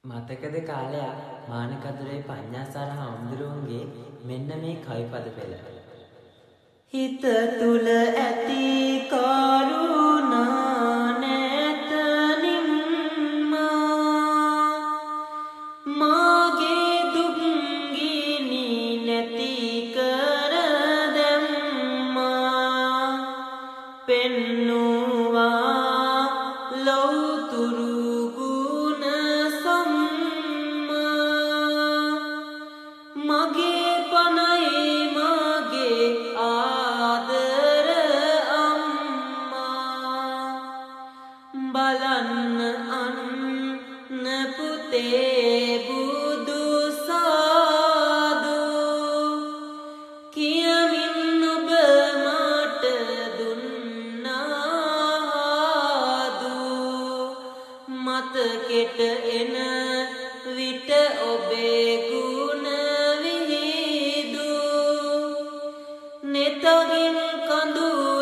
මතකද කාලයක් මානකදුරේ පඤ්ඤාසාර හාමුදුරුවන්ගේ මෙන්න මේ කවිපද පෙළ. හිත තුල ඇති කරුණා නැතනින්මා මාගේ දුක් ගිනි නැති කර දැම්මා පෙන්නුවා ලෞතුරු මගේ පනයි මගේ ආදර අම්මා බලන්න අන්න පුතේ බුදු සාදු කියමින් ඔබ මට දුන්නාදු මතකෙට එන විට ඔබේ නෙතගින් කඳු